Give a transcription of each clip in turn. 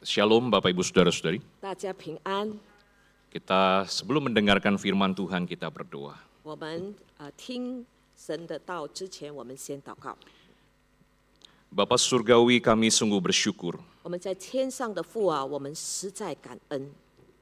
Shalom Bapak Ibu Saudara-saudari. 大家平安。 Kita sebelum mendengarkan firman Tuhan kita berdoa. 我们听神的道之前，我们先祷告。 Bapa Surgawi, kami sungguh bersyukur 我们在天上的父啊，我们实在感恩，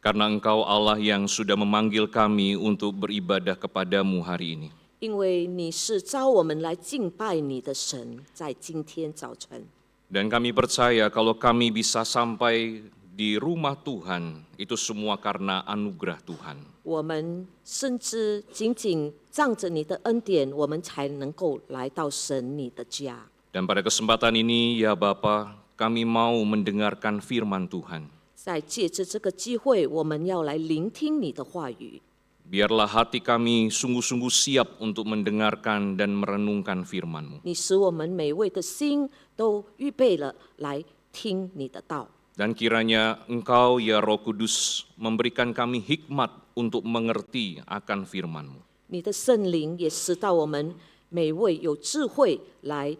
karena Engkau Allah yang sudah memanggil kami untuk beribadah kepadamu hari ini. 因为你是召我们来敬拜你的神，在今天早晨。 Dan kami percaya kalau kami bisa sampai di rumah Tuhan, itu semua karena anugerah Tuhan. 我们深知，仅仅仗着你的恩典，我们才能够来到神你的家。 Dan pada kesempatan ini, ya Bapa, kami mau mendengarkan firman Tuhan. 在借着这个机会，我们要来聆听你的话语。 Biarlah hati kami sungguh-sungguh siap untuk mendengarkan dan merenungkan firman-Mu. 你使我们每位的心都预备了来听你的道。 Dan kiranya Engkau, ya Roh Kudus, memberikan kami hikmat untuk mengerti akan firman-Mu. 你的圣灵也使到我们每位有智慧来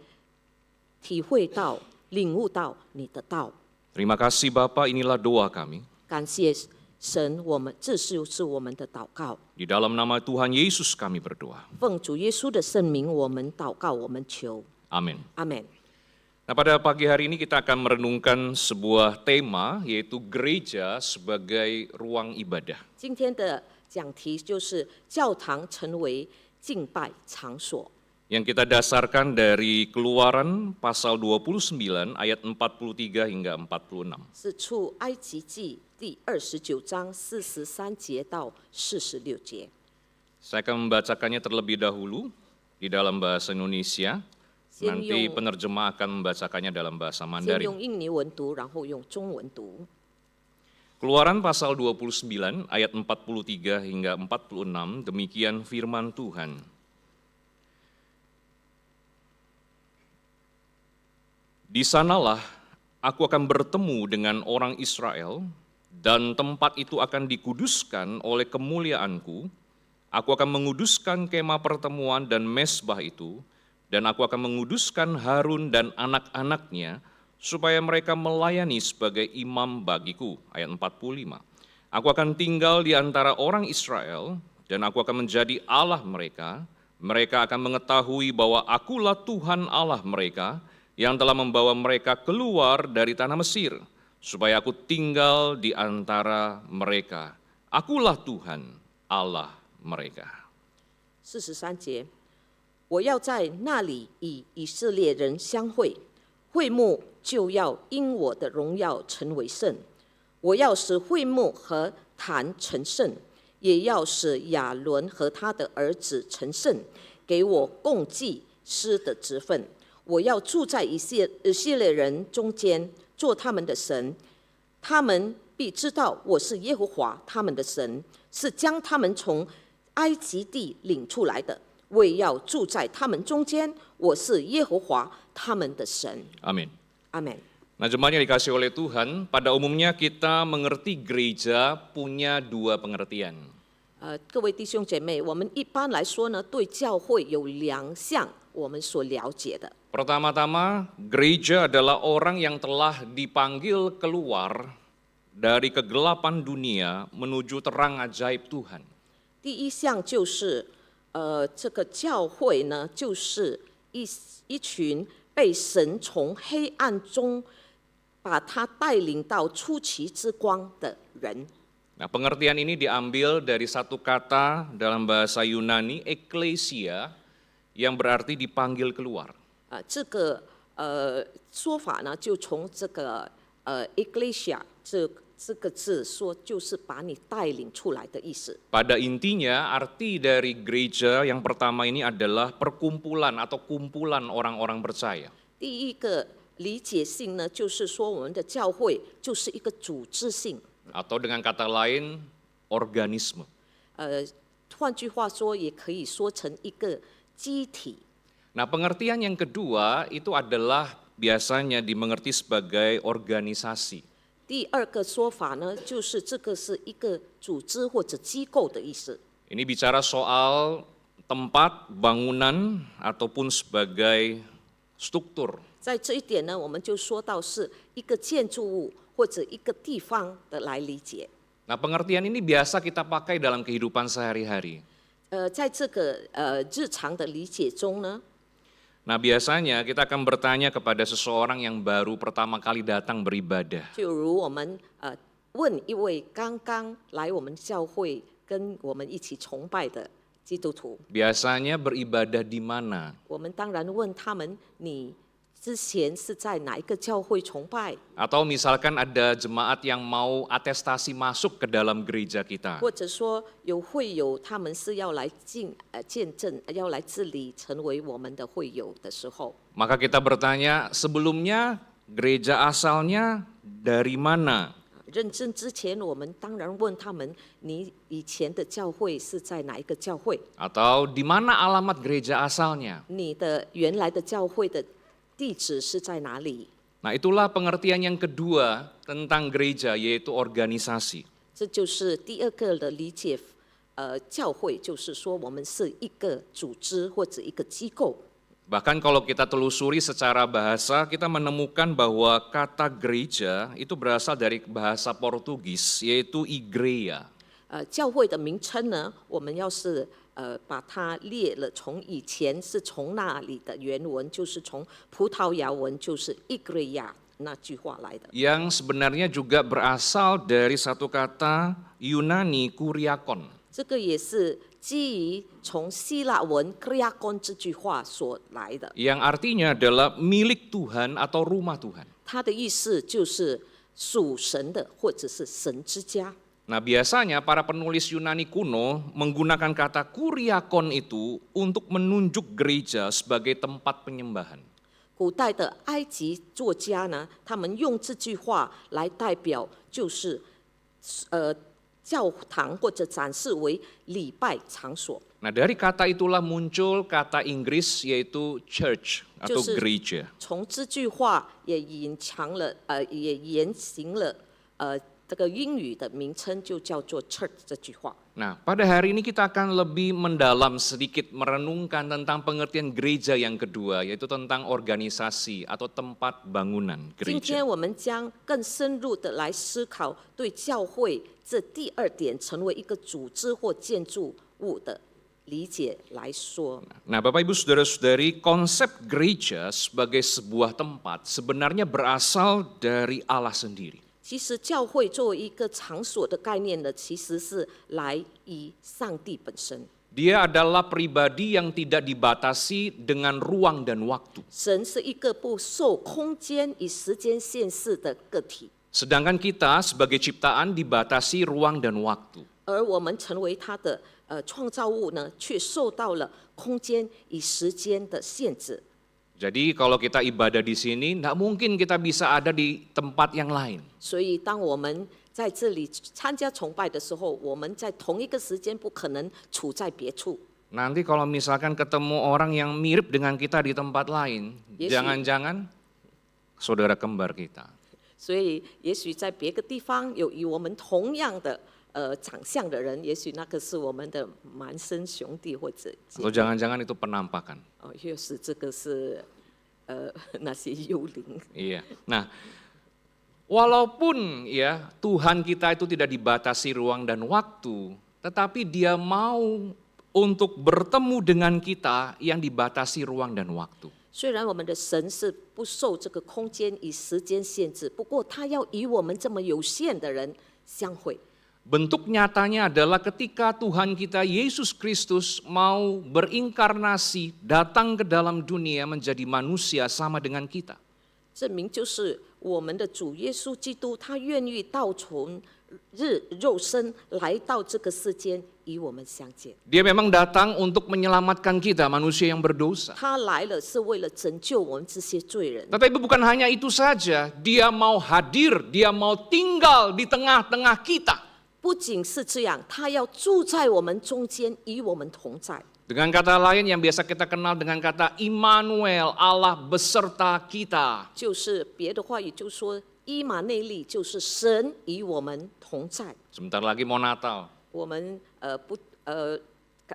体会到、领悟到你的道。 Terima kasih Bapa, inilah doa kami. 感谢神，这就是我们的祷告。 Di dalam nama Tuhan Yesus kami berdoa. 奉主耶稣的圣名，我们祷告，我们求， Amin. 阿门。 Nah, pada pagi hari ini kita akan merenungkan sebuah tema, yaitu gereja sebagai ruang ibadah. 今天的讲题就是教堂成为敬拜场所。 Yang kita dasarkan dari Keluaran pasal 29 ayat 43 hingga 46. 是出埃及记第29章43节到46节。 Saya akan membacakannya terlebih dahulu di dalam bahasa Indonesia. Nanti penerjemah akan membacakannya dalam bahasa 先 Mandarin. 用印尼文读，然后用中文读。 Keluaran pasal 29 ayat 43 hingga 46, demikian firman Tuhan. Di sanalah aku akan bertemu dengan orang Israel, dan tempat itu akan dikuduskan oleh kemuliaanku. Aku akan menguduskan kemah pertemuan dan mezbah itu, dan aku akan menguduskan Harun dan anak-anaknya, supaya mereka melayani sebagai imam bagiku. Ayat 45. Aku akan tinggal di antara orang Israel, dan aku akan menjadi Allah mereka. Mereka akan mengetahui bahwa akulah Tuhan Allah mereka, yang telah membawa mereka keluar dari tanah Mesir, supaya aku tinggal di antara mereka. Akulah Tuhan Allah mereka. 43节，我要在那里与以色列人相会，会幕就要因我的荣耀成为圣。我要使会幕和坛成圣，也要使亚伦和他的儿子成圣，给我供祭司的职分。我要住在以色列人中间，做他们的神，他们必知道我是耶和华他们的神，是将他们从埃及地领出来的。我也要住在他们中间，我是耶和华他们的神。 Amin. 阿门。 Nah, jemaat yang dikasih oleh Tuhan, pada umumnya kita mengerti gereja punya dua pengertian. 各位弟兄姐妹，我们一般来说呢，对教会有两项我们所了解的。 Pertama-tama, gereja adalah orang yang telah dipanggil keluar dari kegelapan dunia menuju terang ajaib Tuhan. 第一项就是，这个教会呢，就是一群被神从黑暗中把他带领到出奇之光的人。 Nah, pengertian ini diambil dari satu kata dalam bahasa Yunani, eklesia, yang berarti dipanggil keluar. 这个说法呢，就从这个ecclesia 这个字说，就是把你带领出来的意思。 Pada intinya, arti dari gereja yang pertama ini adalah perkumpulan atau kumpulan orang-orang percaya. 第一个理解性呢，就是说我们的教会就是一个组织性。 Atau dengan kata lain, organisme. 换句话说，也可以说成一个机体。 Nah, pengertian yang kedua itu adalah biasanya dimengerti sebagai organisasi. 第二个说法呢，就是这个是一个组织或者机构的意思。 Ini bicara soal tempat, bangunan, ataupun sebagai struktur. 在这一点呢，我们就说到是一个建筑物或者一个地方的来理解。Nah, pengertian ini biasa kita pakai dalam kehidupan sehari-hari. 在这个日常的理解中呢， Nah, biasanya kita akan bertanya kepada seseorang yang baru pertama kali datang beribadah. 就如我们问一位刚刚来我们教会跟我们一起崇拜的基督徒， Biasanya beribadah di mana? 我们当然问他们，你之前是在哪一个教会崇拜？ Atau misalkan ada jemaat yang mau atestasi masuk ke dalam gereja kita. 或者说有会友，他们是要来见证，要来治理，成为我们的会友的时候， Maka kita bertanya, sebelumnya gereja asalnya dari mana? 认证之前，我们当然问他们，你以前的教会是在哪一个教会？ Atau di mana alamat gereja asalnya? 你的原来的教会的地址是在哪里？ Nah, itulah pengertian yang kedua tentang gereja, yaitu organisasi. 这就是第二个的理解。教会就是说，我们是一个组织或者一个机构。 Bahkan kalau kita telusuri secara bahasa, kita menemukan bahwa kata gereja itu berasal dari bahasa Portugis, yaitu igreja. 教会的名称呢，我们要是把它列了，从以前是从那里的原文，就是从葡萄牙文就是 igreja 那句话来的。 Yang sebenarnya juga berasal dari satu kata Yunani kuriakon. 这个也是基于从希腊文 kriakon 这句话所来的。 Yang artinya adalah milik Tuhan atau rumah Tuhan. 它的意思就是属神的，或者是神之家。 Nah, biasanya para penulis Yunani kuno menggunakan kata kuriakon itu untuk menunjuk gereja sebagai tempat penyembahan. 古代的埃及作家呢，他们用这句话来代表，就是教堂或者展示为礼拜场所。 Nah, dari kata itulah muncul kata Inggris yaitu church atau 就是 gereja. 从这句话也隐藏了，也言行了，这个英语的名称就叫做 church 这句话。 Nah, pada hari ini kita akan lebih mendalam sedikit merenungkan tentang pengertian gereja yang kedua, yaitu tentang organisasi atau tempat bangunan 今 gereja. 天我们将更深入的来思考对教会这第二点成为一个组织或建筑物的理解来说。 Nah, Bapak Ibu Saudara-saudari, konsep gereja sebagai sebuah tempat sebenarnya berasal dari Allah sendiri. 其实教会作为一个场所的概念呢，其实是来于上帝本身。 Dia adalah pribadi yang tidak dibatasi dengan ruang dan waktu. 神是一个不受空间与时间限制的个体， Sedangkan kita sebagai ciptaan dibatasi ruang dan waktu. 而我们成为他的创造物呢，却受到了空间与时间的限制。 Jadi kalau kita ibadah di sini, tidak mungkin kita bisa ada di tempat yang lain. 所以，当我们在这里参加崇拜的时候，我们在同一个时间不可能处在别处。 Nanti kalau misalkan ketemu orang yang mirip dengan kita di tempat lain, Yes, jangan-jangan saudara kembar kita. 所以，也许在别个地方有与我们同样的长相的人，也许那个是我们的孪生兄弟或者姐 Atau 妹 jangan-jangan itu penampakan. 又是这个是那些幽灵。 Iya. Nah, walaupun ya Tuhan kita itu tidak dibatasi ruang dan waktu, tetapi Dia mau untuk bertemu dengan kita yang dibatasi ruang dan waktu. 虽然我们的神是不受这个空间与时间限制，不过他要与我们这么有限的人相会。 Bentuk nyatanya adalah ketika Tuhan kita Yesus Kristus mau berinkarnasi, datang ke dalam dunia menjadi manusia sama dengan kita. 证明就是我们的主耶稣基督，他愿意道从肉身来到这个世间与我们相见。 Dia memang datang untuk menyelamatkan kita, manusia yang berdosa. 他来了是为了拯救我们这些罪人， Tetapi bukan hanya itu saja, Dia mau hadir, Dia mau tinggal di tengah-tengah kita. 不仅是这样，他要住在我们中间，与我们同在。 Dengan kata lain yang biasa kita kenal dengan kata Immanuel, Allah beserta kita. 就是别的话语就说，伊马内利就是神与我们同在。 Sebentar lagi mau Natal. 我们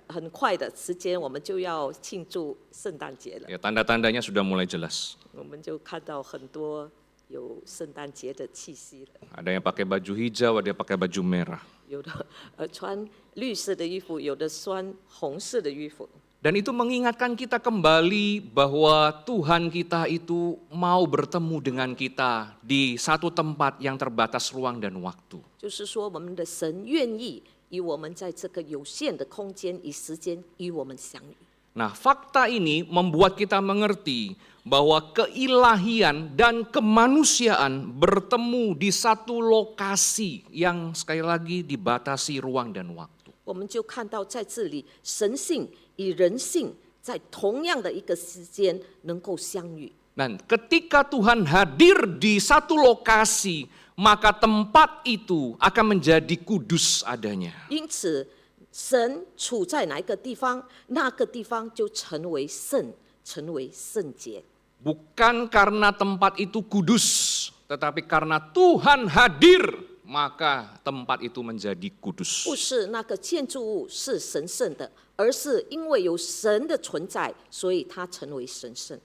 很快的时间，我们就要庆祝圣诞节了。 Ya, tanda-tandanya sudah mulai jelas. 我们就看到很多有圣诞节的气息了。 Ada yang pakai baju hijau, ada yang pakai baju merah. 有的穿绿色的衣服，有的穿红色的衣服。 Dan itu mengingatkan kita kembali bahwa Tuhan kita itu mau bertemu dengan kita di satu tempat yang terbatas ruang dan waktu. 就是说，我们的神愿意与我们在这个有限的空间与时间与我们相遇。 Nah, fakta ini membuat kita mengerti bahwa keilahian dan kemanusiaan bertemu di satu lokasi yang sekali lagi dibatasi ruang dan waktu. 我们就看到在这里，神性与人性在同样的一个时间能够相遇。 Dan ketika Tuhan hadir di satu lokasi, maka tempat itu akan menjadi kudus adanya. 因此，神处在哪一个地方，那个地方就成为圣，成为圣洁。 Bukan karena tempat itu kudus, tetapi karena Tuhan hadir, maka tempat itu menjadi kudus. 不是那个建筑物是神圣的，而是因为有神的存在，所以它成为神圣。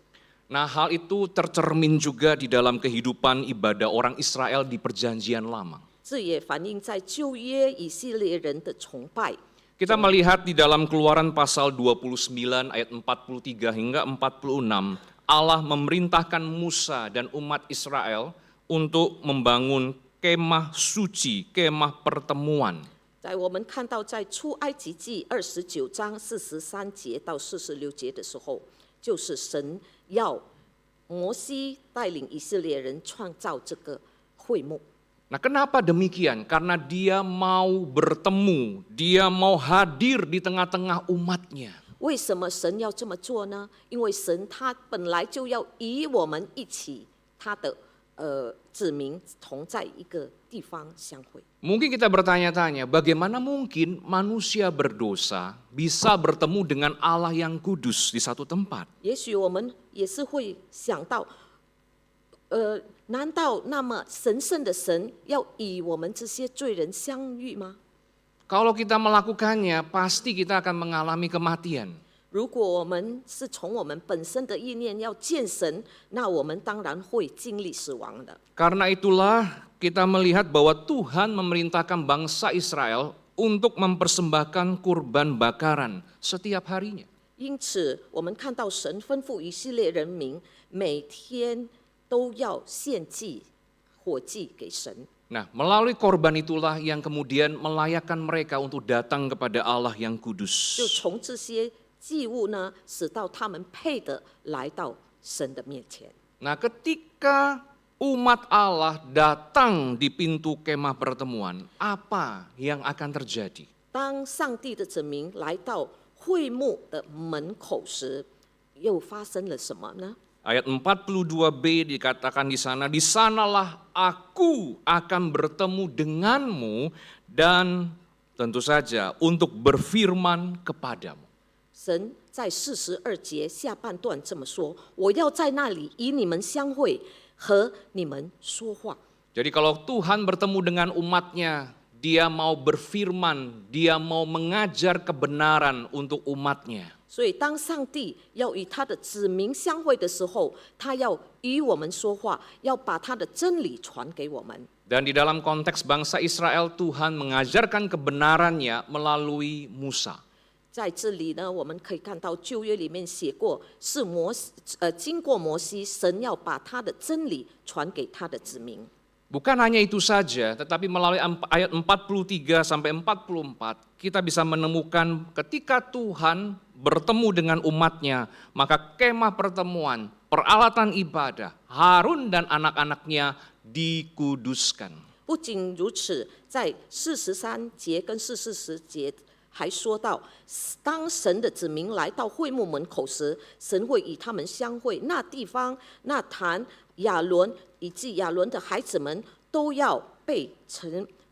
Nah, hal itu tercermin juga di dalam kehidupan ibadah orang Israel di Perjanjian Lama. 这也反映在旧约以色列人的崇拜。 Kita melihat di dalam Keluaran pasal 29 ayat 43 hingga 46, Allah memerintahkan Musa dan umat Israel untuk membangun kemah suci, kemah pertemuan. 在我们看到在出埃及记29章43节到46节的时候，就是神要摩西带领以色列人创造这个会幕。 Nah, kenapa demikian? Karena dia mau bertemu, dia mau hadir di tengah-tengah umatnya. 为什么神要这么做呢？因为神他本来就要与我们一起，他的子民同在一个地方相会。 Mungkin kita bertanya-tanya, bagaimana mungkin manusia berdosa bisa bertemu dengan Allah yang kudus di satu tempat? 也许我们也是会想到，难道那么神圣的神要与我们这些罪人相遇吗？ Kalau kita melakukannya, pasti kita akan mengalami kematian. 如果我们是从我们本身的意念要见神，那我们当然会经历死亡的。 Karena itulah kita melihat bahwa Tuhan memerintahkan bangsa Israel untuk mempersembahkan kurban bakaran setiap harinya. 因此，我们看到神吩咐以色列人民每天都要献祭火祭给神。 Nah, melalui korban itulah yang kemudian melayakkan mereka untuk datang kepada Allah yang 就 kudus. 从这些祭物呢，使到他们配得来到神的面前。 Nah, ketika umat Allah datang di pintu kemah pertemuan, apa yang akan terjadi? 当上帝的子民来到会幕的门口时，又发生了什么呢？ Ayat 42b dikatakan di sanalah aku akan bertemu denganmu dan tentu saja untuk berfirman kepadamu. 神在42节下半段这么说：“我要在那里与你们相会，和你们说话。” Jadi kalau Tuhan bertemu dengan umatnya, dia mau berfirman, dia mau mengajar kebenaran untuk umatnya. 所以，当上帝要与他的子民相会的时候，他要与我们说话，要把他的真理传给我们。 Dan di dalam konteks bangsa Israel, Tuhan mengajarkan kebenarannya melalui Musa. 在这里呢，我们可以看到旧约里面写过，是经过摩西，神要把他的真理传给他的子民。 Bukan hanya itu saja, tetapi melalui ayat 43 sampai 44, kita bisa menemukan ketika Tuhan bertemu dengan umatnya, maka kemah pertemuan, peralatan ibadah, Harun dan anak-anaknya dikuduskan. 不仅如此，在43节跟44节还说到，当神的子民来到会幕门口时，神会与他们相会。那地方、那坛、亚伦以及亚伦的孩子们都要被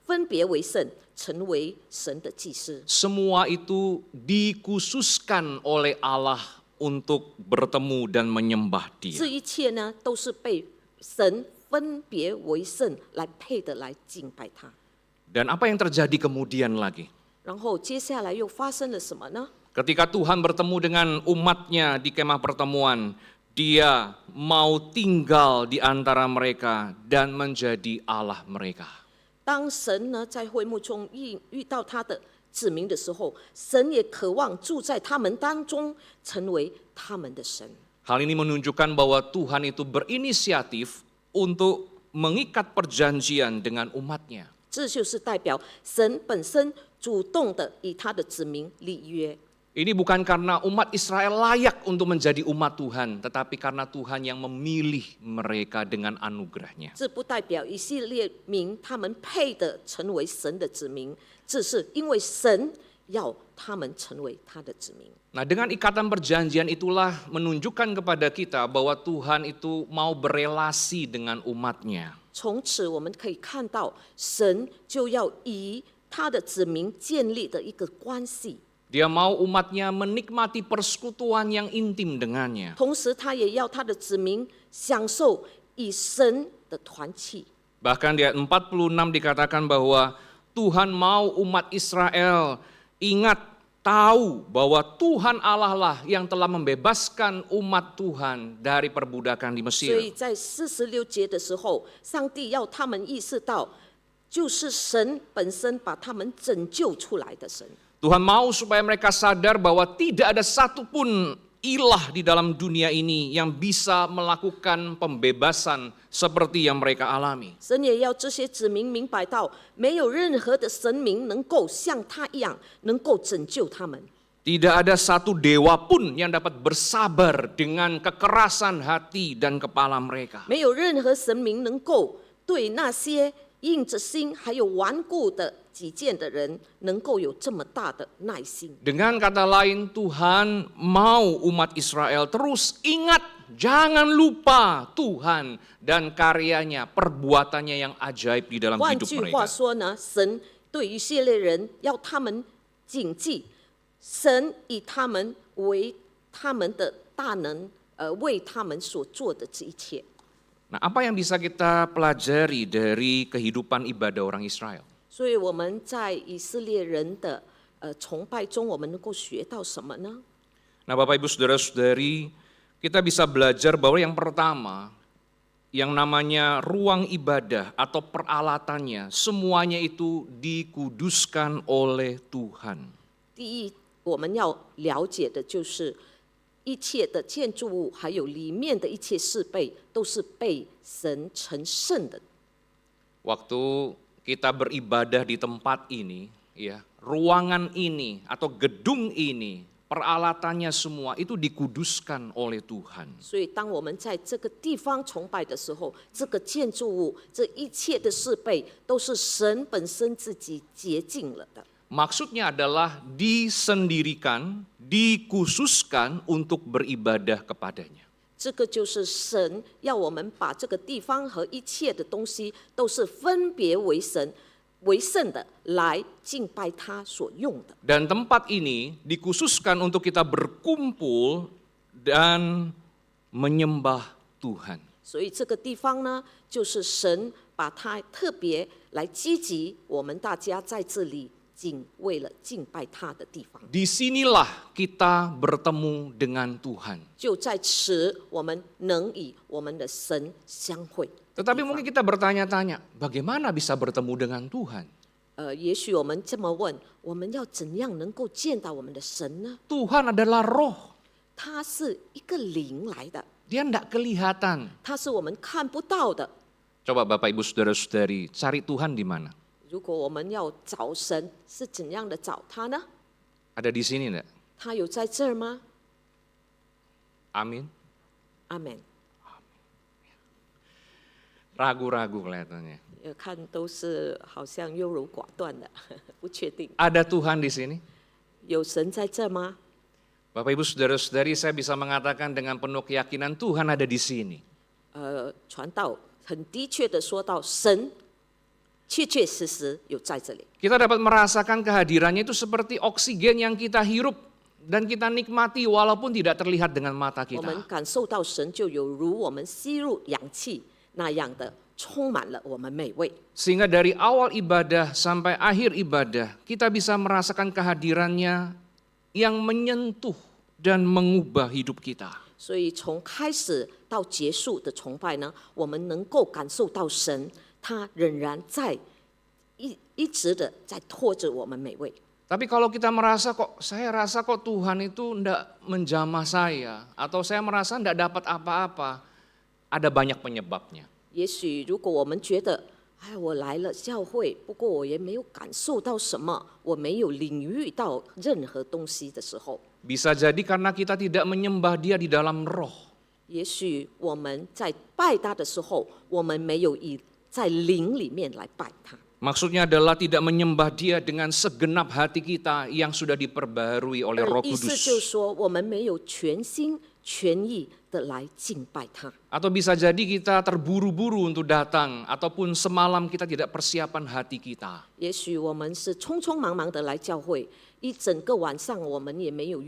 分别为圣，成为神的祭司。 Semua itu dikhususkan oleh Allah untuk bertemu dan menyembah Dia. 这一切呢，都是被神分别为圣，来配的来敬拜他。 Dan apa yang terjadi kemudian lagi? 然后接下来又发生了什么呢？ Ketika Tuhan bertemu dengan umatnya di kemah pertemuan, Dia mau tinggal di antara mereka dan menjadi Allah mereka. 当神呢在会幕中遇到他的子民的时候，神也渴望住在他们当中，成为他们的神。 Hal ini menunjukkan bahwa Tuhan itu berinisiatif untuk mengikat perjanjian dengan umatnya. 这就是代表神本身主动的与他的子民立约。 Ini bukan karena umat Israel layak untuk menjadi umat Tuhan, tetapi karena Tuhan yang memilih mereka dengan anugerahnya. 这不代表以色列民他们配的成为神的子民，这是因为神要他们成为他的子民。 Nah, dengan ikatan perjanjian itulah menunjukkan kepada kita bahwa Tuhan itu mau berelasi dengan umatnya. 从此我们可以看到，神就要与他的子民建立的一个关系。 Dia mau umatnya menikmati persekutuan yang intim dengannya. 同时，他也要他的子民享受与神的团契。 Bahkan di ayat 46 dikatakan bahwa Tuhan mau umat Israel ingat, tahu bahwa Tuhan Allah lah yang telah membebaskan umat Tuhan dari perbudakan di 所以 Mesir. 在46节的时候，上帝要他们意识到，就是神本身把他们拯救出来的神。 Tuhan mau supaya mereka sadar bahwa tidak ada satupun ilah di dalam dunia ini yang bisa melakukan pembebasan seperti yang mereka alami. 神也要这些子民明白到，没有任何的神明能够像他一样，能够拯救他们。 Tidak ada satu dewa pun yang dapat bersabar dengan kekerasan hati dan kepala mereka. 没有任何神明能够对那些硬着心还有顽固的己见的人，能够有这么大的耐心。 Dengan kata lain, Tuhan mau umat Israel terus ingat, jangan lupa Tuhan dan karyanya, perbuatannya yang ajaib di dalam 换 hidup 句话 mereka. 说呢，神对以色列人要他们谨记，神以他们为他们的大能，为他们所做的这一切。 Nah, apa yang bisa kita pelajari dari kehidupan ibadah orang Israel? 所以我们在以色列人的崇拜中，我们能够学到什么呢？ Nah, Bapak Ibu Saudara-saudari, kita bisa belajar bahwa yang pertama, yang namanya ruang ibadah atau peralatannya, semuanya itu dikuduskan oleh Tuhan. 第一，我们要了解的就是一切的建筑物，还有里面的一切设备，都是被神成圣的。 Waktu kita beribadah di tempat ini, ya, ruangan ini atau gedung ini, peralatannya semua itu dikuduskan oleh Tuhan. 所以，当我们在这个地方崇拜的时候，这个建筑物，这一切的设备，都是神本身自己洁净了的。 Maksudnya adalah disendirikan, dikhususkan untuk beribadah kepadanya. 这个就是神要我们把这个地方和一切的东西，都是分别为神、为圣的，来敬拜他所用的。 Dan tempat ini dikhususkan untuk kita berkumpul dan menyembah Tuhan. 所以这个地方呢，就是神把它特别来积集我们大家在这里，仅为了敬拜他的地方。 Disinilah kita bertemu dengan Tuhan. 就在此，我们能与我们的神相会。 Tetapi mungkin kita bertanya-tanya, bagaimana bisa bertemu dengan Tuhan? 也许我们这么问：我们要怎样能够见到我们的神呢？ Tuhan adalah roh, 他是一个灵来的， dia tidak kelihatan. 他是我们看不到的。 Coba Bapak Ibu Saudara-saudari, cari Tuhan di mana? 如果我们要找神，是怎样的找他呢？ Ada di sini enggak? 他有在这儿吗？ Amin. 阿门。 Ragu-ragu kelihatannya. 看都是好像优柔寡断的，不确定。 Ada Tuhan di sini? 有神在这吗？ Bapak Ibu Saudara-saudari, saya bisa mengatakan dengan penuh keyakinan Tuhan ada di sini. 传道很的确的说到，神确确实实有在这里。 Kita dapat merasakan kehadirannya itu seperti oksigen yang kita hirup dan kita nikmati walaupun tidak terlihat dengan mata 我们 kita. 感受到神，就有如我们吸入氧气那样的，充满了我们美味。 Sehingga dari awal ibadah sampai akhir ibadah, kita bisa merasakan kehadirannya yang menyentuh dan mengubah hidup kita. 所以从开始到结束的崇拜呢，我们能够感受到神，他仍然在一直的在拖着我们每位。 Tapi kalau kita saya rasa kok Tuhan itu enggak menjamah saya, atau saya merasa enggak dapat apa-apa, ada banyak penyebabnya. 也许如果我们觉得，哎，我来了教会，不过我也没有感受到什么，我没有领域到任何东西的时候， Bisa jadi karena kita tidak menyembah Dia di dalam roh. 也许我们在拜他的时候，我们没有在灵里面来拜他。 Maksudnya adalah tidak menyembah Dia dengan segenap hati kita yang sudah diperbaharui oleh Roh 意思就是 Kudus. 说，我们没有全心全意的来敬拜他。 Atau bisa jadi kita terburu-buru untuk datang, ataupun semalam kita tidak persiapan hati kita. 也许我们是匆匆忙忙的来教会，一整个晚上我们也没有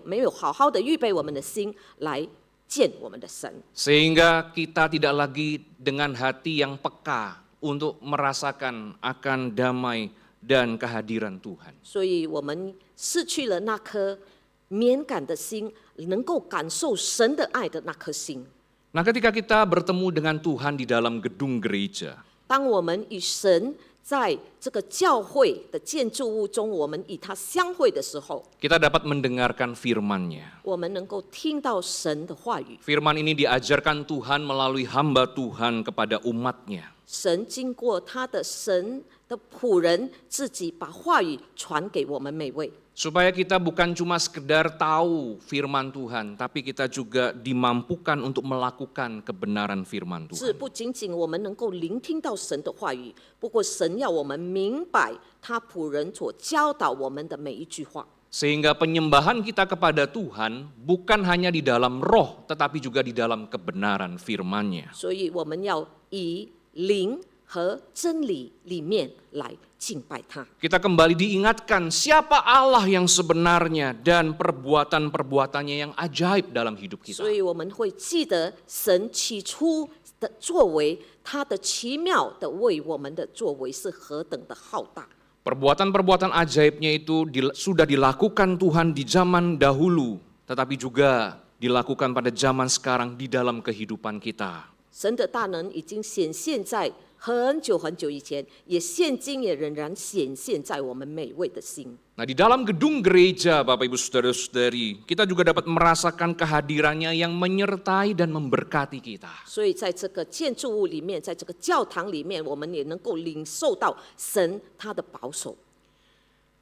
没有好好的预备我们的心来见我们的神， Sehingga kita tidak lagi dengan hati yang peka untuk merasakan akan damai dan kehadiran Tuhan. 所以我们失去了那颗敏感的心，能够感受神的爱的那颗心。 Nah, ketika kita bertemu dengan Tuhan di dalam gedung gereja, 当我们与神在这个教会的建筑物中，我们与他相会的时候， kita dapat mendengarkan firman-Nya. 我们能够听到神的话语。 Firman ini diajarkan Tuhan melalui hamba Tuhan kepada umat-Nya. 神经过他的神的仆人自己把话语传给我们每位， Supaya kita bukan cuma sekedar tahu firman Tuhan, tapi kita juga dimampukan untuk melakukan kebenaran firman 是 Tuhan. 不仅仅我们能够聆听到神的话语，不过神要我们明白他仆人所教导我们的每一句话。 Sehingga penyembahan kita kepada Tuhan bukan hanya di dalam roh, tetapi juga di dalam kebenaran firman-Nya. 所以我们要以灵和真理里面来敬拜他。 Kita kembali diingatkan siapa Allah yang sebenarnya dan perbuatan-perbuatannya yang ajaib dalam hidup kita. 所以我们会记得神起初的作为，他的奇妙的为我们的作为是何等的浩大。 Perbuatan-perbuatan ajaibnya itu sudah dilakukan Tuhan di zaman dahulu, tetapi juga dilakukan pada zaman sekarang di dalam kehidupan kita. 神的大能已经显现在很久很久以前，也现今也仍然显现在我们每位的心。 Nah, di dalam gedung gereja, Bapak Ibu Saudara-saudari, kita juga dapat merasakan kehadirannya yang menyertai dan memberkati kita. 所以在这个建筑物里面，在这个教堂里面，我们也能够领受到神他的保守。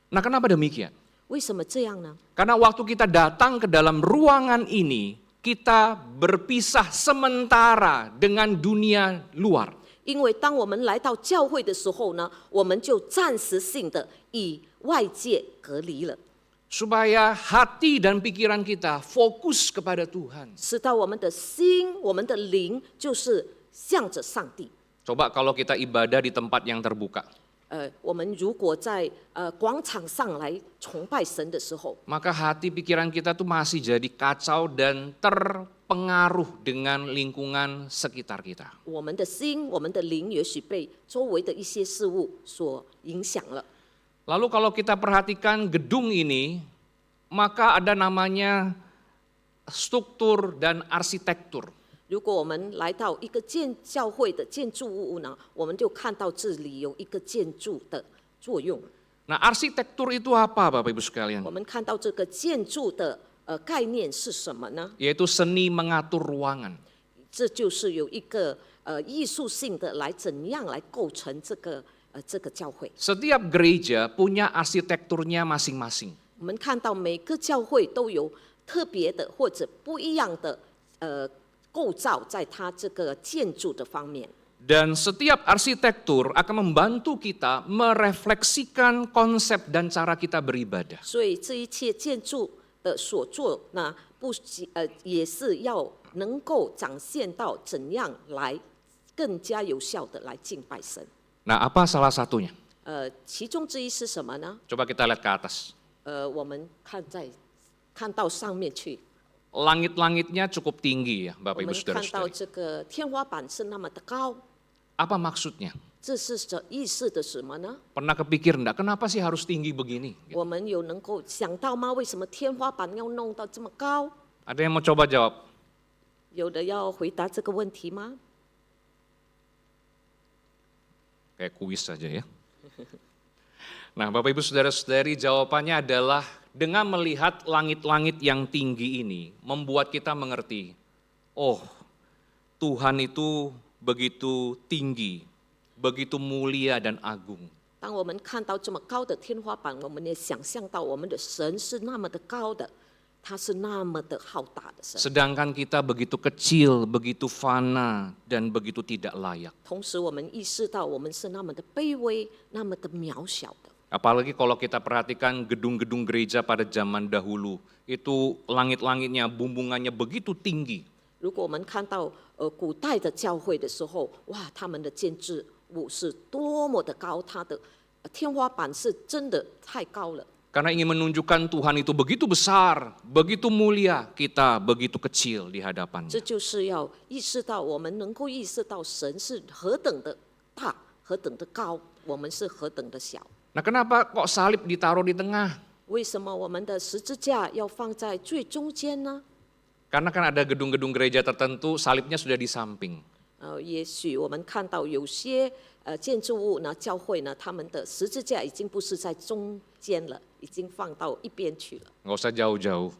Nah, kenapa demikian? 为什么这样呢？ Karena waktu kita datang ke dalam ruangan ini, kita berpisah sementara dengan dunia luar. 因为当我们来到教会的时候呢，我们就暂时性的与外界隔离了， Supaya hati dan pikiran kita fokus kepada Tuhan. 使到我们的心、我们的灵就是向着上帝。 Coba kalau kita ibadah di tempat yang terbuka. 我们如果在广场上来崇拜神的时候， Maka hati pikiran kita tuh masih jadi kacau dan terpengaruh dengan lingkungan sekitar kita. 我们的心、我们的灵也许被周围的一些事物所影响了。 Lalu kalau kita perhatikan gedung ini, maka ada namanya struktur dan arsitektur. 如果我们来到一个教会的建筑物呢，我们就看到这里有一个建筑的作用。 Nah, arsitektur itu apa, Bapak Ibu sekalian? 我们看到这个建筑的概念是什么呢？ Yaitu seni mengatur ruangan. 这就是有一个艺术性的来怎样来构成这个教会。 Setiap gereja punya arsitekturnya masing-masing. 我们看到每个教会都有特别的或者不一样的构造，在它这个建筑的方面。 Dan setiap arsitektur akan membantu kita merefleksikan konsep dan cara kita beribadah. 所以这一切建筑的所做，那也是要能够展现到怎样来更加有效的来敬拜神。 Nah, apa salah satunya? 其中之一是什么呢？ Coba kita lihat ke atas. 我们看到上面去， Langit-langitnya cukup tinggi ya, 我 Bapak 们 Ibu 看到 Saudara-saudari. 这个天花板是那么的高， Apa maksudnya? 这是意示的什么呢？ Pernah kepikir enggak, kenapa sih harus tinggi begini? 我们有能够想到吗？为什么天花板要弄到这么高？ Ada yang mau coba jawab? 有的要回答这个问题吗？ Kayak kuis saja ya. Nah, Bapak Ibu Saudara-saudari, jawabannya adalah dengan melihat langit-langit yang tinggi ini membuat kita mengerti, oh, Tuhan itu begitu tinggi, begitu mulia dan agung. 当我们看到这么高的天花板，我们也想象到我们的神是那么的高的，他是那么的浩大的神。 Sedangkan kita begitu kecil, begitu fana, dan begitu tidak layak. 同时，我们意识到我们是那么的卑微，那么的渺小的。 Apalagi kalau kita perhatikan gedung-gedung gereja pada zaman dahulu, itu langit-langitnya, bumbungannya begitu tinggi. 如果我们看到古代的教会的时候，哇，他们的建筑物是多么的高，它的天花板是真的太高了。 Karena ingin menunjukkan Tuhan itu begitu besar, begitu mulia, kita begitu kecil di 这 hadapannya. 就是要意识到，我们能够意识到神是何等的大，何等的高，我们是何等的小。 Nah, kenapa kok salib ditaruh di tengah? 为什么我们的十字架要放在最中间呢？ Karena kan ada gedung-gedung gereja tertentu salibnya sudah di samping. 也许我们看到有些建筑物呢，教会呢，他们的十字架已经不是在中间了，已经放到一边去了。 Nggak usah jauh-jauh.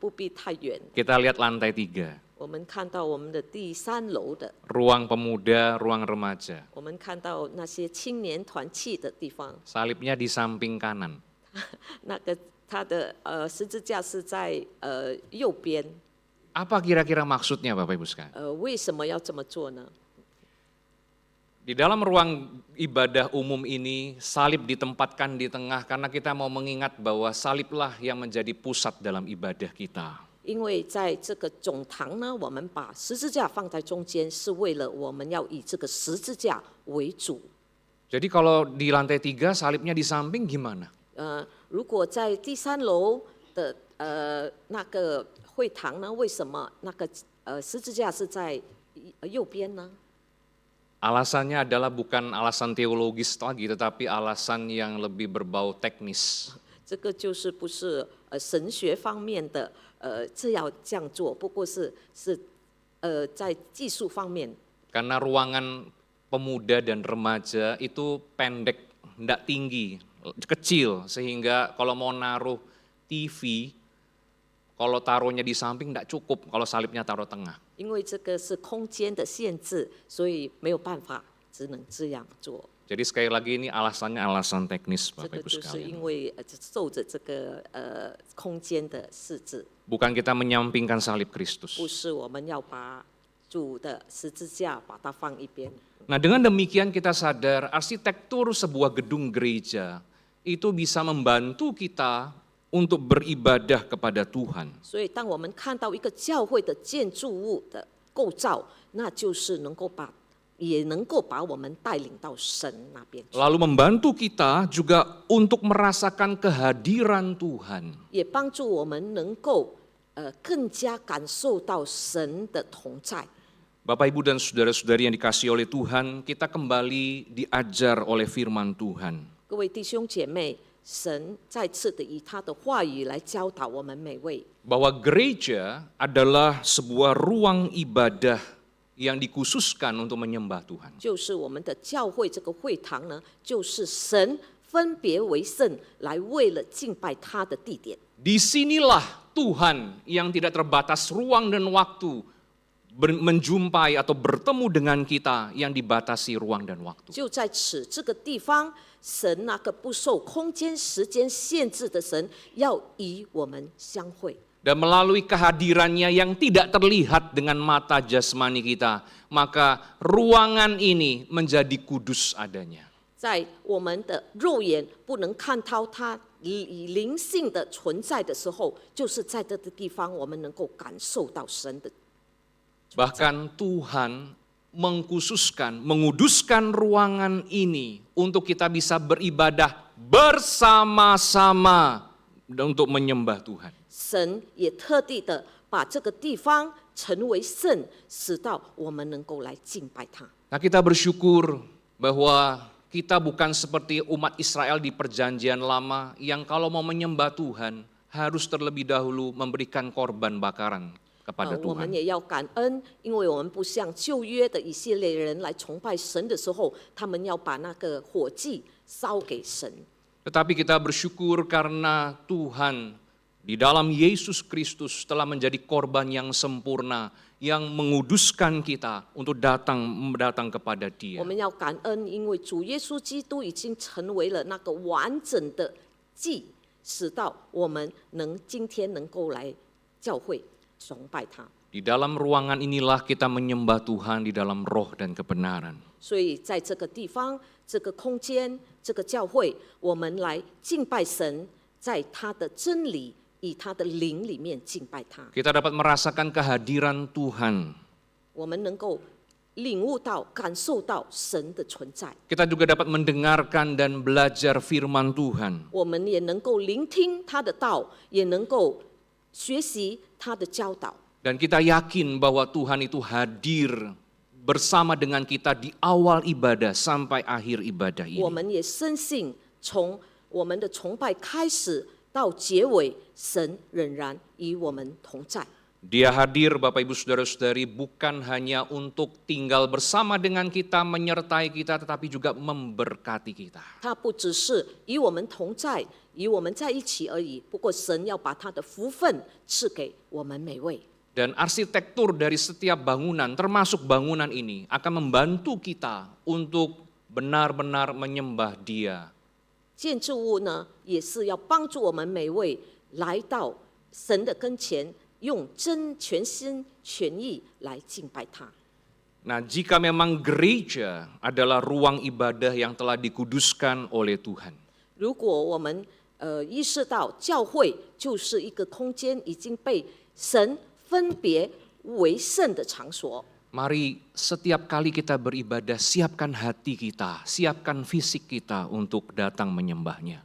不必太远。 Kita lihat lantai 3. 我们看到我们的第3楼的， Ruang pemuda, ruang remaja. 我们看到那些青年团契的地方， Salibnya di samping kanan. 那个它的十字架是在右边。 Apa kira-kira maksudnya Bapak Ibu sekalian? 为什么要这么做呢？ Di dalam ruang ibadah umum ini, salib ditempatkan di tengah karena kita mau mengingat bahwa saliblah yang menjadi pusat dalam ibadah kita. 因为在这个总堂呢，我们把十字架放在中间，是为了我们要以这个十字架为主。 Jadi kalau di lantai 3 salibnya di samping gimana? 如果在第3楼的那个会堂呢，为什么那个十字架是在右边呢？ Alasannya adalah bukan alasan teologis lagi, tetapi alasan yang lebih berbau teknis. 这个就是不是神学方面的这样做，不过是在技术方面。 Karena ruangan pemuda dan remaja itu pendek, tidak tinggi, kecil, sehingga kalau mau naruh TV, kalau taruhnya di samping tidak cukup, kalau salibnya taruh tengah. 因为这个是空间的限制，所以没有办法，只能这样做。 Jadi sekali lagi ini alasannya alasan teknis 这 Bapak 个 Ibu 就是 sekalian. 因为受着这个空间的限制， Bukan kita menyampingkan salib Kristus. 不是我们要把主的十字架把它放一边。 Nah, dengan demikian kita sadar arsitektur sebuah gedung gereja itu bisa membantu kita untuk beribadah kepada Tuhan. 所以，当我们看到一个教会的建筑物的构造，那就是也能够把我们带领到神那边去， Lalu membantu kita juga untuk merasakan kehadiran Tuhan. 也帮助我们能够更加感受到神的同在。 Bapak, Ibu, dan saudara-saudari yang dikasihi oleh Tuhan, kita kembali diajar oleh firman Tuhan. 各位弟兄姐妹，神再次的以他的话语来教导我们每位， Bahwa gereja adalah sebuah ruang ibadah yang dikhususkan untuk menyembah Tuhan. 就是我们的教会这个会堂呢，就是神分别为圣，来为了敬拜他的地点。 Disinilah Tuhan yang tidak terbatas ruang dan waktu menjumpai atau bertemu dengan kita yang dibatasi ruang dan waktu. 就在此这个地方，神那个不受空间、时间限制的神，要与我们相会。 Dan melalui kehadirannya yang tidak terlihat dengan mata jasmani kita, maka ruangan ini menjadi kudus adanya. 在我们的肉眼不能看到它灵性的存在的时候，就是在这个地方，我们能够感受到神的。 Bahkan Tuhan mengkhususkan, menguduskan ruangan ini untuk kita bisa beribadah bersama-sama dan untuk menyembah Tuhan. 神也特地的把这个地方成为圣，使到我们能够来敬拜他。 Nah, kita bersyukur bahwa kita bukan seperti umat Israel di perjanjian lama yang kalau mau menyembah Tuhan harus terlebih dahulu memberikan korban bakaran. kepada 我们 Tuhan. 也要感恩，因为我们不像旧约的以色列人来崇拜神的时候，他们要把那个火祭烧给神。 Tetapi kita bersyukur karena Tuhan di dalam Yesus Kristus telah menjadi korban yang sempurna, yang menguduskan kita untuk datang kepada 我 Dia. 们要感恩，因为主耶稣基督已经成为了那个完整的祭，使到我们今天能够来教会崇拜他。 Di dalam ruangan inilah kita menyembah Tuhan di dalam roh dan kebenaran. 所以在这个地方、这个空间、这个教会，我们来敬拜神，在他的真理、以他的灵里面敬拜他。 Kita dapat merasakan kehadiran Tuhan. 我们能够领悟到、感受到神的存在。 Kita juga dapat mendengarkan dan belajar firman Tuhan. 我们也能够聆听他的道，也能够学习他的教导。 Dan kita yakin bahwa Tuhan itu hadir bersama dengan kita di awal ibadah sampai akhir ibadah 我 ini. 们也深信，从我们的崇拜开始到结尾，神仍然与我们同在。 Dia hadir, Bapak Ibu Saudara-saudari, bukan hanya untuk tinggal bersama dengan kita, menyertai kita, tetapi juga memberkati kita. 他不只是与我们同在，与我们在一起而已。不过，神要把他的福分赐给我们每位。 Dan arsitektur dari setiap bangunan, termasuk bangunan ini, akan membantu kita untuk benar-benar menyembah Dia. 建筑物呢，也是要帮助我们每位来到神的跟前，用全心全意来敬拜他。 Nah, jika memang gereja adalah ruang ibadah yang telah dikuduskan oleh Tuhan, 如果我们意识到教会就是一个空间已经被神分别为圣的场所， mari setiap kali kita beribadah, siapkan hati kita, siapkan fisik kita untuk datang menyembahnya.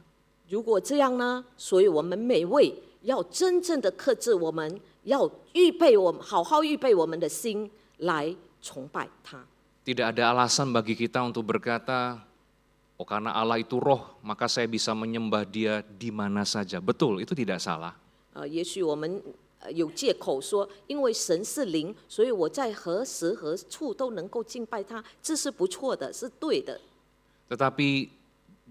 如果这样呢，所以我们每位要真正的克制我们，要好好预备我们的心来崇拜他。 Tidak ada alasan bagi kita untuk berkata, oh karena Allah itu roh, maka saya bisa menyembah Dia di mana saja. Betul, itu tidak salah. 也许我们有借口说，因为神是灵，所以我在何时何处都能够敬拜他，这是不错的，是对的。 Tetapi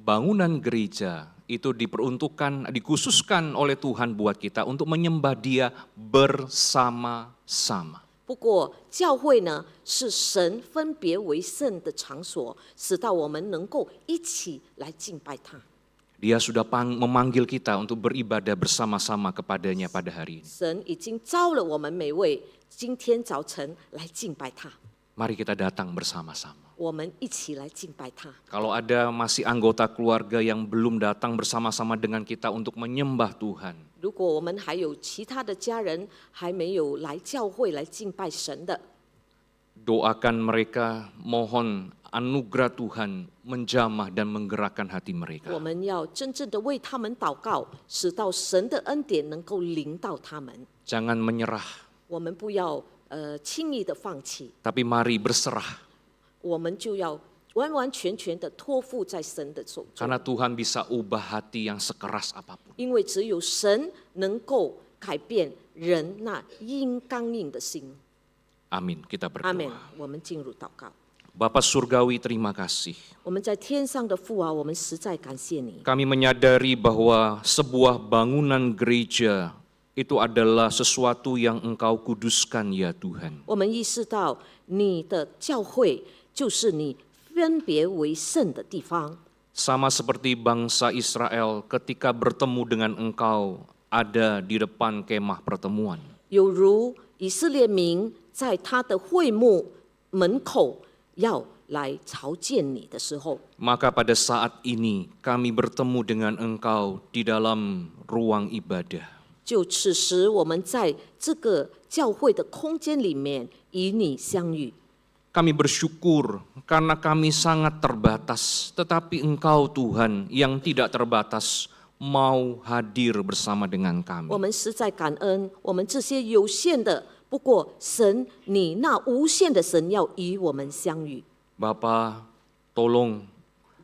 bangunan gereja itu dikhususkan oleh Tuhan buat kita untuk menyembah Dia bersama-sama. 不过教会呢，是神分别为圣的场所，使到我们能够一起来敬拜他。 Dia sudah memanggil kita untuk beribadah bersama-sama kepadanya pada hari ini. 神已经召了我们每位，今天早晨来敬拜他。 Mari kita datang bersama-sama. 我们一起来敬拜他。 Kalau ada masih anggota keluarga yang belum datang bersama-sama dengan kita untuk menyembah Tuhan, 如果我们还有其他的家人还没有来教会来敬拜神的， doakan mereka, mohon anugerah Tuhan menjamah dan menggerakkan hati 我 mereka. 们要真正的为他们祷告，使到神的恩典能够临到他们。 Jangan menyerah, 我们不要轻易的放弃， tapi mari berserah. 我们就要完完全全的托付在神的手中， Karena Tuhan bisa ubah hati yang sekeras apapun. 因为只有神能够改变人那刚硬的心。 Amin, kita 阿门 berdoa. 我们进入祷告。 Bapa Surgawi, terima kasih. 我们在天上的父啊，我们实在感谢你。 Kami menyadari bahwa sebuah bangunan gereja itu adalah sesuatu yang Engkau kuduskan ya Tuhan. 我们意识到你的教会就是你分别为圣的地方， Sama seperti bangsa Israel ketika bertemu dengan Engkau ada di depan kemah pertemuan. 有如以色列民在他的会幕门口要来朝见你的时候， Maka pada saat ini kami bertemu dengan Engkau di dalam ruang ibadah. 就此时我们在这个教会的空间里面与你相遇。 Kami bersyukur karena kami sangat terbatas, tetapi Engkau Tuhan yang tidak terbatas mau hadir bersama dengan 我 kami. 们实在感恩，我们这些有限的，不过神，你那无限的神要与我们相遇。 Bapa, tolong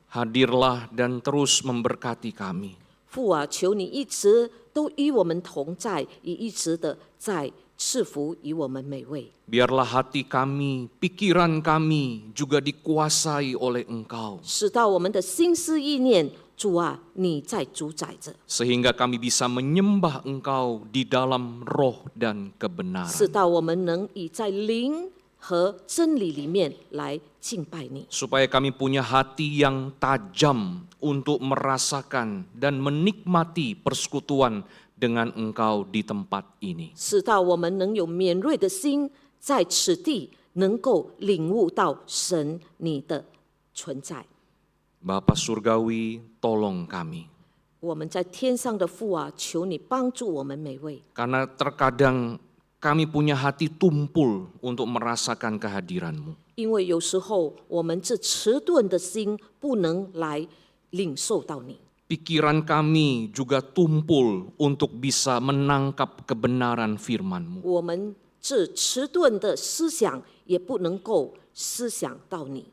hadirlah dan terus memberkati kami. 父啊，求你一直都与我们同在，也一直的在赐福于我们每位。 Biarlah hati kami, pikiran kami juga dikuasai oleh Engkau. 使到我们的心思意念，主啊，你在主宰着， Sehingga kami bisa menyembah Engkau di dalam roh dan 使 kebenaran. 到我们能以在灵和真理里面来敬拜你， Supaya kami punya hati yang tajam untuk merasakan dan menikmati persekutuan dengan Engkau di tempat ini. 使到我们能有敏锐的心，在此地能够领悟到神你的存在。 Bapa Surgawi, tolong kami. 我们在天上的父啊，求你帮助我们每位， Karena terkadang kami punya hati tumpul untuk merasakan kehadiran-Mu. 因为有时候我们这迟钝的心不能来领受到你。 Pikiran kami juga tumpul untuk bisa menangkap kebenaran firman-Mu. 我们这迟钝的思想也不能够思想到你。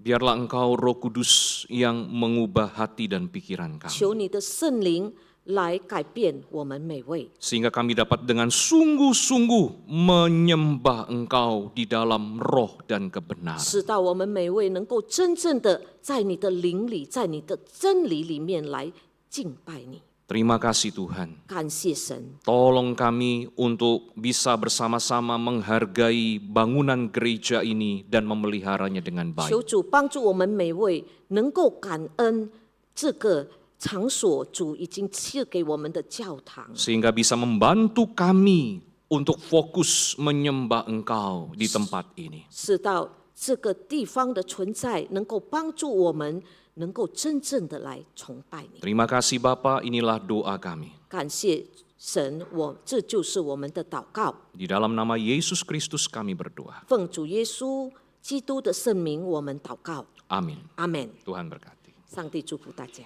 Biarlah Engkau Roh Kudus yang mengubah hati dan pikiran kami. 求你的圣灵来改变我们每位， Sehingga kami dapat dengan sungguh-sungguh menyembah Engkau di dalam roh dan kebenaran. 使到我们每位能够真正的在你的灵里，在你的真理里面来敬拜你。 Terima kasih Tuhan. 感谢神， Tolong kami untuk bisa bersama-sama menghargai bangunan gereja ini dan memeliharanya dengan 求 baik. 主帮助我们每位能够感恩这个场所，主已经赐给我们的教堂， Sehingga bisa membantu kami untuk fokus menyembah Engkau di tempat ini. 使到这个地方的存在能够帮助我们能够真正的来崇拜你。 Terima kasih Bapa, inilah doa kami. 感谢神，这就是我们的祷告。 Di dalam nama Yesus Kristus kami berdoa. 奉主耶稣基督的圣名，我们祷告。 Amin. 阿门。 Tuhan berkati. 上帝祝福大家。